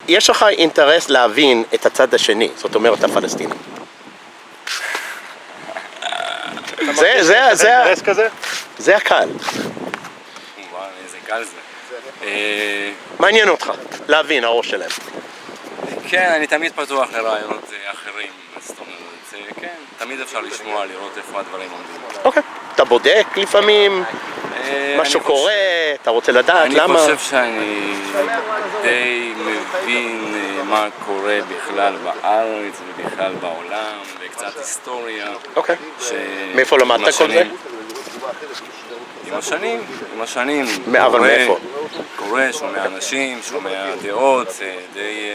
יש לך אינטרס להבין את הצד השני, זאת אומרת הפלסטינים. זה הקל. וואו, איזה קל זה. מעניין אותך להבין הראש שלהם. כן, אני תמיד פתוח לרעיונות אחרים, זאת אומרת, כן, תמיד אפשר לשמוע, לראות איפה הדברים עומדים. אוקיי, אתה בודק לפעמים, משהו קורה, אתה רוצה לדעת למה? אני חושב שאני די מבין מה קורה בכלל בארץ ובכלל בעולם, וקצת היסטוריה. אוקיי, מאיפה למדת כל זה? עם השנים. אבל מאיפה? קורא, שומע אנשים, שומע דעות, די,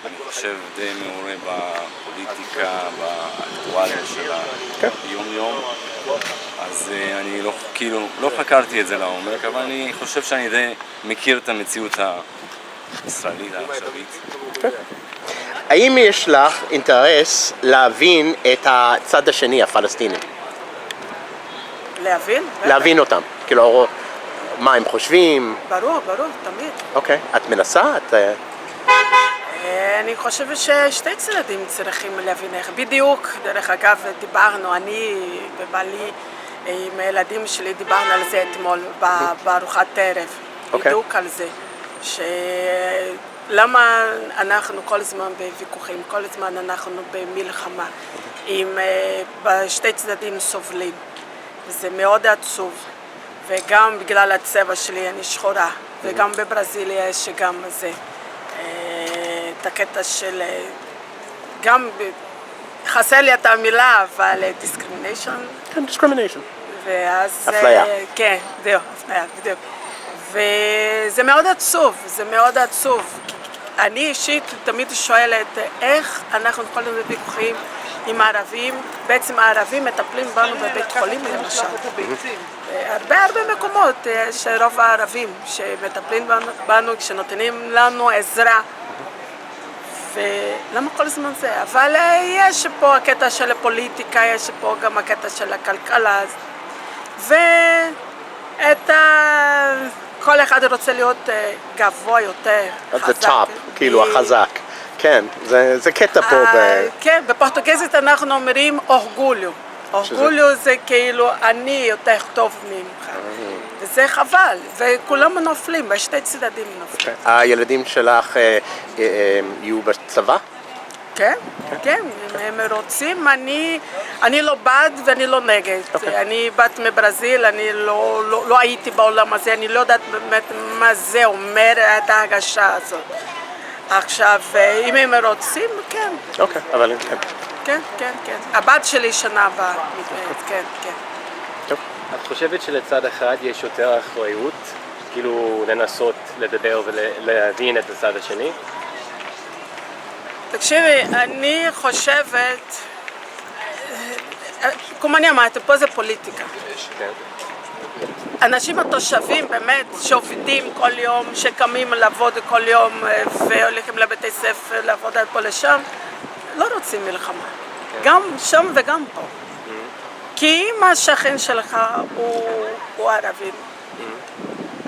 אני חושב, די מעורה בפוליטיקה, באקטואליה של היום-יום. אז אני לא חקרתי את זה לעומק, אבל אני חושב שאני די מכיר את המציאות הישראלית העכשווית. האם יש לך אינטרס להבין את הצד השני, הפלסטינים? להבין? להבין אותם, כאילו, מה הם חושבים? ברור, תמיד. אוקיי, את מנסה? אני חושבת ששתי צדדים צריכים להבין איך. בדיוק, דרך אגב, דיברנו, אני ובעלי עם הילדים שלי דיברנו על זה אתמול בארוחת ערב. בדיוק על זה. למה אנחנו כל הזמן בוויכוחים, כל הזמן אנחנו במלחמה, עם שתי צדדים סובלים. וזה מאוד עצוב. וגם בגלל הצבע שלי אני שחורה, וגם בברזיל יש גם זה. את הקטע של, גם חסר לי את המילה, אבל discrimination. כן, discrimination. ואז, אפליה. כן, זהו, אפליה, בדיוק. וזה מאוד עצוב, אני אישית תמיד שואלת איך אנחנו כל הזמן בוויכוחים עם הערבים, בעצם הערבים מטפלים בנו בבית חולים למשל. הרבה מקומות יש רוב הערבים שמטפלים בנו, כשנותנים לנו עזרה. ולמה כל הזמן זה? אבל יש פה הקטע של הפוליטיקה, יש פה גם הקטע של הכלכלה. כל אחד רוצה להיות גבוה יותר, חזק. זה טופ, כאילו החזק. כן, זה קטע פה. כן, בפורטוגזית אנחנו אומרים אורגוליו. אורגוליו זה כאילו אני יותר טוב ממך. וזה חבל, וכולם נופלים, בשתי צדדים נופלים. הילדים שלך יהיו בצבא? כן, הם רוצים, אני לא בעד ואני לא נגד. אני בת מברזיל, אני לא הייתי בעולם הזה, אני לא יודעת באמת מה זה אומר, את ההרגשה הזאת. עכשיו, אם הם רוצים, כן. אוקיי, אבל כן. הבת שלי שנה הבאה, כן. את חושבת שלצד אחד יש יותר אחריות, כאילו לנסות לדבר ולהבין את הצד השני? תקשיבי, אני חושבת, כמו אני אמרתי, פה זה פוליטיקה. אנשים התושבים באמת שעובדים כל יום, שקמים לעבוד כל יום והולכים לבתי ספר לעבוד עד פה לשם, לא רוצים מלחמה. גם שם וגם פה. כי אם השכן שלך הוא ערבי,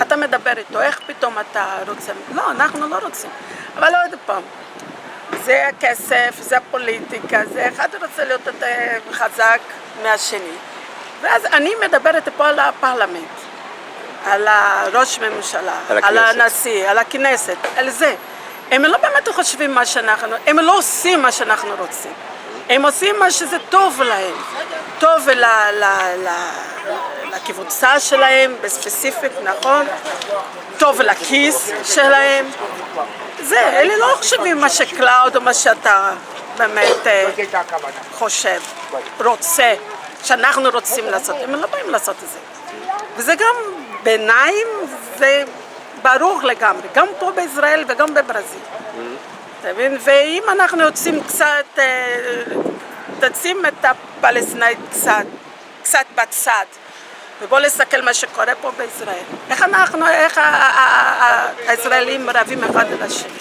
אתה מדבר איתו, איך פתאום אתה רוצה? לא, אנחנו לא רוצים. אבל לא עוד פעם. זה הכסף, זה הפוליטיקה, זה אחד רוצה להיות חזק מהשני. ואז אני מדברת פה על הפרלמנט, על ראש הממשלה, על הנשיא, על הכנסת, על זה. הם לא באמת חושבים מה שאנחנו, הם לא עושים מה שאנחנו רוצים. הם עושים מה שזה טוב להם, טוב לקבוצה שלהם, בספציפית, נכון? טוב לכיס שלהם. זה, אלה לא חושבים מה שקלאוד או מה שאתה באמת חושב, רוצה, שאנחנו רוצים לעשות. הם לא באים לעשות את זה. וזה גם ביניים, זה ברור לגמרי, גם פה בישראל וגם בברזיל. ואם אנחנו יוצאים קצת, תשים את הפלסטינאית קצת בצד, ובואו נסתכל מה שקורה פה בישראל. איך הישראלים רבים אחד על השני?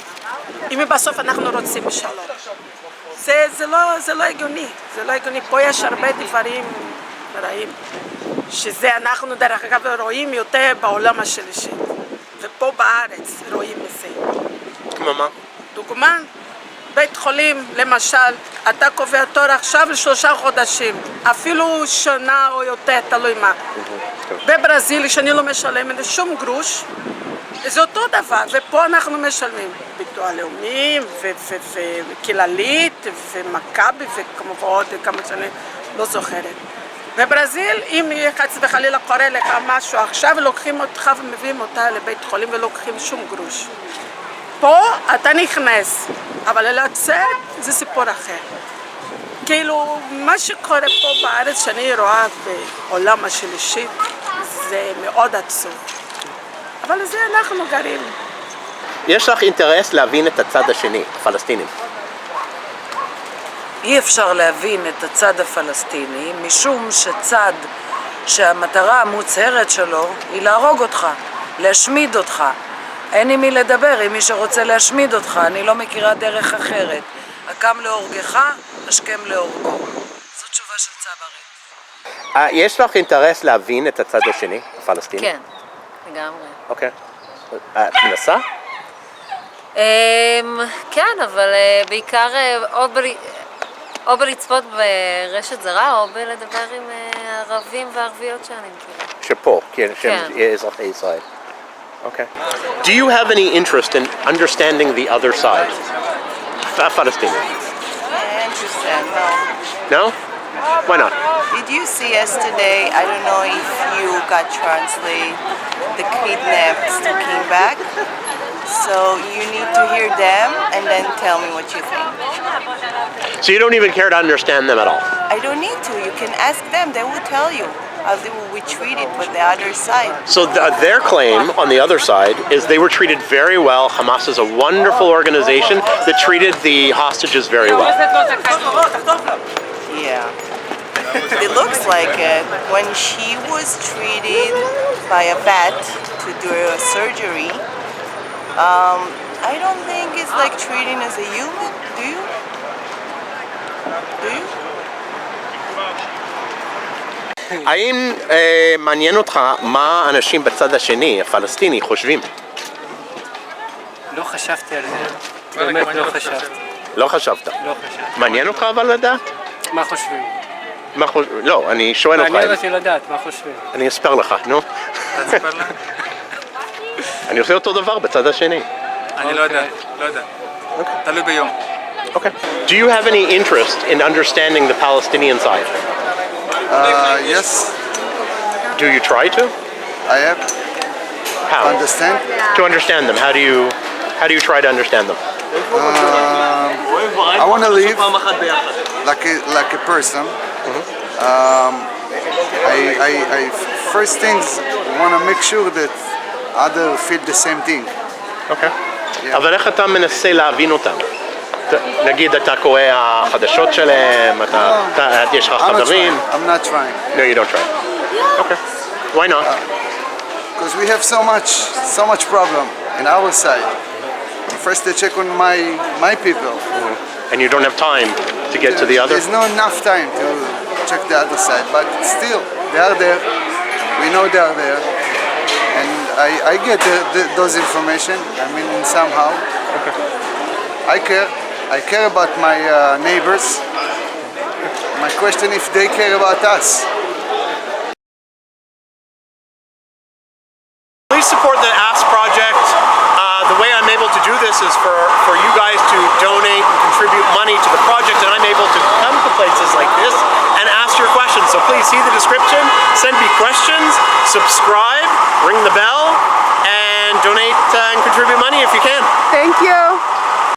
אם בסוף אנחנו רוצים שלום. זה לא הגיוני, פה יש הרבה דברים רעים, שזה אנחנו דרך אגב רואים יותר בעולם השלישי, ופה בארץ רואים את זה. כמו מה? דוגמה, בית חולים, למשל, אתה קובע תור עכשיו ל3 חודשים, אפילו שנה או יותר, תלוי מה. בברזיל, שאני לא משלמת שום גרוש, זה אותו דבר, ופה אנחנו משלמים ביטוח לאומי, וכללית, ומכבי, וכמובן עוד כמה שאני לא זוכרת. בברזיל, אם חס וחלילה קורה לך משהו עכשיו, לוקחים אותך ומביאים אותה לבית חולים ולוקחים שום גרוש. פה אתה נכנס, אבל לצאת זה סיפור אחר. כאילו, מה שקורה פה בארץ שאני רואה בעולם השלישי, זה מאוד עצוב. אבל זה אנחנו גרים. יש לך אינטרס להבין את הצד השני, הפלסטינים. אי אפשר להבין את הצד הפלסטיני, משום שצד שהמטרה המוצהרת שלו היא להרוג אותך, להשמיד אותך. אין עם מי לדבר עם מי שרוצה להשמיד אותך, אני לא מכירה דרך אחרת. הקם להורגך, השכם להורגו. זו תשובה של צברי. יש לך אינטרס להבין את הצד השני, הפלסטיני? כן, לגמרי. אוקיי. את מנסה? כן, אבל בעיקר או בלצפות ברשת זרה, או בלדבר עם ערבים וערביות שאני מכירה. שפה, שהם אזרחי ישראל. Okay. Do you have any interest in understanding the other side? Palestinian. Interesting. No? Why not? Did you see yesterday, I don't know if you got translate, the kidnapped who came back? So you need to hear them and then tell me what you think. So you don't even care to understand them at all? I don't need to. You can ask them. They will tell you how they will be treated by the other side. So their claim on the other side is they were treated very well. Hamas is a wonderful organization that treated the hostages very well. Yeah. It looks like it. When she was treated by a vet to do a surgery, I don't think it's like treating as a human. Do you? Do you? האם מעניין אותך מה אנשים בצד השני, הפלסטיני, חושבים? לא חשבתי על זה, באמת לא חשבתי. לא חשבת? לא חשבתי. מעניין אותך אבל לדעת? מה חושבים? לא, אני שואל אותך. מעניין אותי לדעת, מה חושבים? אני אספר לך, נו. אני עושה אותו דבר בצד השני. אני לא יודע, לא יודע. תלוי ביום. Okay. Do you have any interest in understanding the Palestinian side? Yes, Do you try to? I have. How? Understand? To understand them. How do you try to understand them? I want to live like a person. I first things want to make sure that other feel the same thing. Okay. אבל איך אתה מנסה להבין אותם? נגיד אתה קורא החדשות שלהם, יש לך חברים? I'm not trying. No, you don't try. Okay. Why not? Because we have so much problem in our side. First they check on my people. And you don't have time to get to the other? There's not enough time to check the other side, but still, they are there. We know they are there. And I get those information, I mean, somehow. Okay. I care about my neighbors. My question if they care about us. Please support the Ask Project. The way I'm able to do this is for you guys to donate and contribute money to the project, and I'm able to come to places like this and ask your questions. So please see the description, send me questions, subscribe, ring the bell, and donate and contribute money if you can. Thank you.